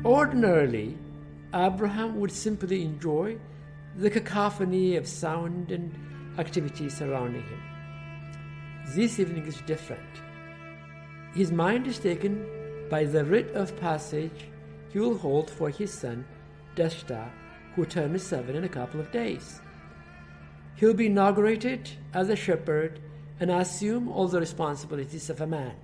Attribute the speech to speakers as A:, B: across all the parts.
A: Ordinarily, Abraham would simply enjoy the cacophony of sound and activity surrounding him. This evening is different. His mind is taken by the rite of passage he will hold for his son, Deshta, who turns 7 in a couple of days. He'll be inaugurated as a shepherd and assume all the responsibilities of a man.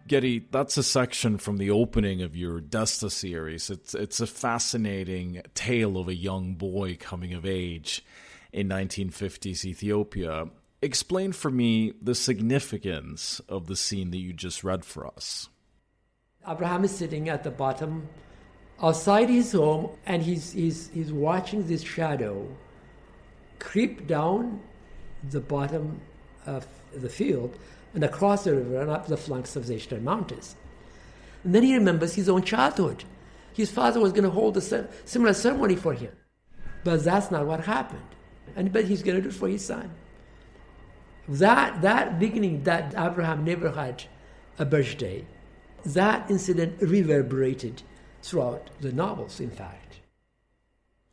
B: Getty, that's a section from the opening of your Desta series. It's a fascinating tale of a young boy coming of age in 1950s Ethiopia. Explain for me the significance of the scene that you just read for us.
A: Abraham is sitting at the bottom outside his home, and he's watching this shadow creep down the bottom of the field and across the river and up the flanks of the Eastern Mountains. And then he remembers his own childhood. His father was going to hold a similar ceremony for him. But that's not what happened. But he's going to do it for his son. That beginning, that Abraham never had a birthday, that incident reverberated throughout the novels, in fact.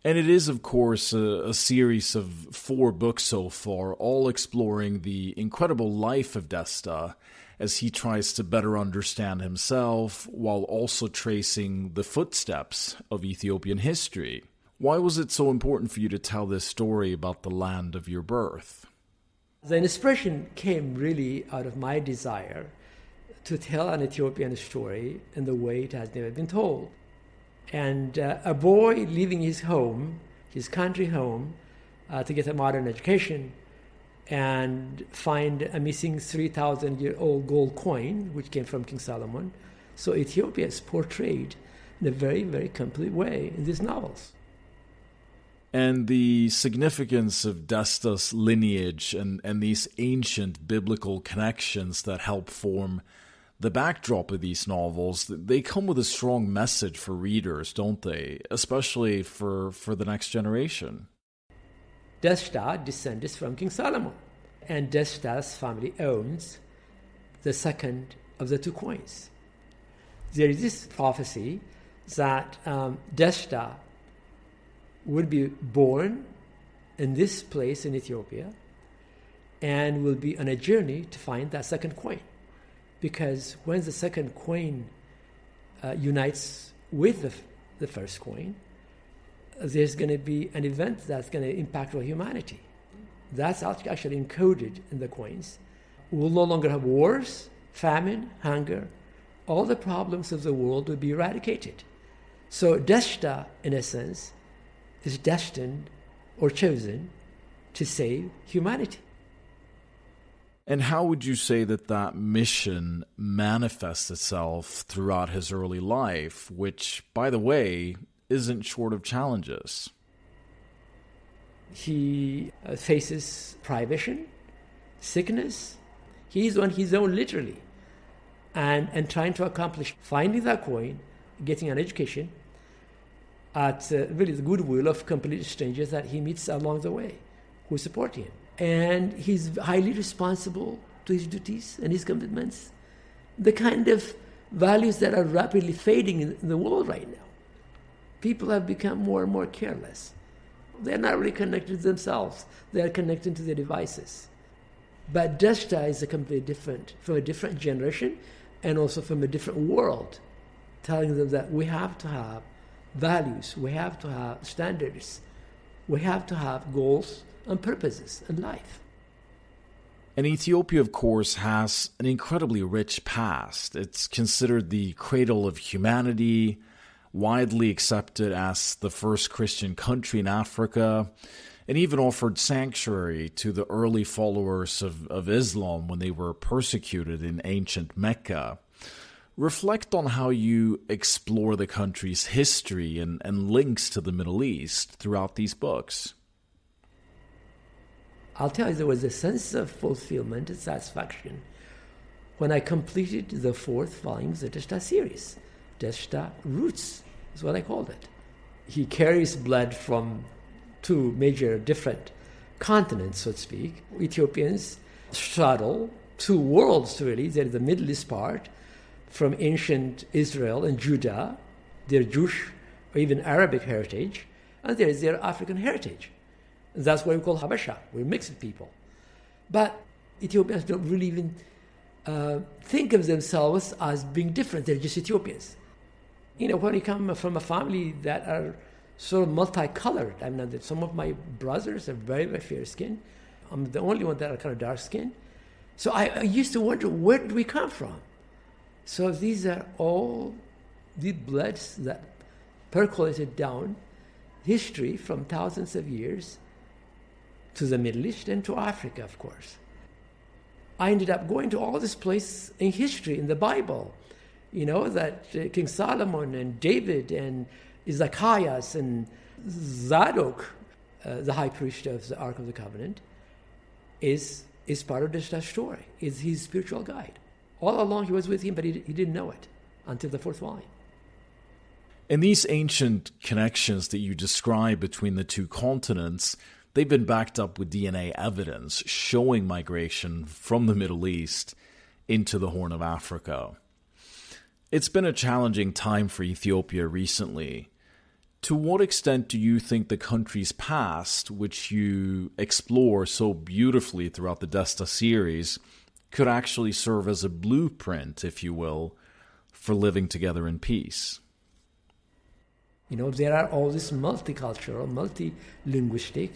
B: And it is, of course, a series of 4 books so far, all exploring the incredible life of Desta as he tries to better understand himself while also tracing the footsteps of Ethiopian history. Why was it so important for you to tell this story about the land of your birth?
A: The inspiration came really out of my desire to tell an Ethiopian story in the way it has never been told. And a boy leaving his home, his country home, to get a modern education and find a missing 3,000-year-old gold coin, which came from King Solomon. So Ethiopia is portrayed in a very, very complete way in these novels.
B: And the significance of Desta's lineage and these ancient biblical connections that help form the backdrop of these novels, they come with a strong message for readers, don't they? Especially for the next generation.
A: Desta descends from King Solomon, and Desta's family owns the second of the 2 coins. There is this prophecy that Desta would be born in this place in Ethiopia and will be on a journey to find that second coin. Because when the second coin unites with the first coin, there's going to be an event that's going to impact all humanity. That's actually encoded in the coins. We'll no longer have wars, famine, hunger. All the problems of the world will be eradicated. So Desta, in a sense, is destined or chosen to save humanity.
B: And how would you say that mission manifests itself throughout his early life, which, by the way, isn't short of challenges?
A: He faces privation, sickness. He's on his own, literally, and trying to accomplish finding that coin, getting an education, at really the goodwill of complete strangers that he meets along the way who support him. And he's highly responsible to his duties and his commitments, the kind of values that are rapidly fading in the world right now. People have become more and more careless. They're not really connected to themselves. They're connected to their devices. But Desta is completely different, from a different generation and also from a different world, telling them that we have to have values, we have to have standards, we have to have goals and purposes in life.
B: And Ethiopia, of course, has an incredibly rich past. It's considered the cradle of humanity, widely accepted as the first Christian country in Africa, and even offered sanctuary to the early followers of Islam when they were persecuted in ancient Mecca. Reflect on how you explore the country's history and links to the Middle East throughout these books.
A: I'll tell you, there was a sense of fulfillment and satisfaction when I completed the 4th volume of the Desta series. Desta Roots is what I called it. He carries blood from 2 major different continents, so to speak. Ethiopians straddle 2 worlds, really. There's the Middle East part from ancient Israel and Judah, their Jewish or even Arabic heritage, and there is their African heritage. And that's why we call Habasha. We're mixed people. But Ethiopians don't really even think of themselves as being different. They're just Ethiopians. When you come from a family that are sort of multicolored, I mean, some of my brothers are very, very fair skinned. I'm the only one that are kind of dark skinned. So I used to wonder, where did we come from? So these are all the bloods that percolated down history from thousands of years to the Middle East and to Africa, of course. I ended up going to all this place in history, in the Bible, that King Solomon and David and Zacchaeus and Zadok, the high priest of the Ark of the Covenant, is part of this story, is his spiritual guide. All along he was with him, but he didn't know it until the fourth volume.
B: And these ancient connections that you describe between the two continents, they've been backed up with DNA evidence showing migration from the Middle East into the Horn of Africa. It's been a challenging time for Ethiopia recently. To what extent do you think the country's past, which you explore so beautifully throughout the Desta series, could actually serve as a blueprint, if you will, for living together in peace?
A: There are all these multicultural, multilinguistic,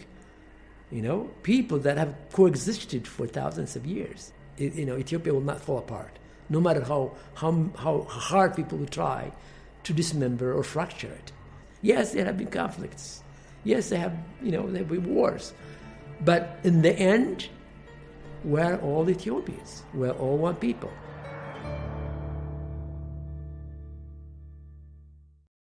A: people that have coexisted for thousands of years. Ethiopia will not fall apart, no matter how hard people will try to dismember or fracture it. Yes, there have been conflicts. Yes, there have been wars. But in the end, we're all Ethiopians. We're all one people.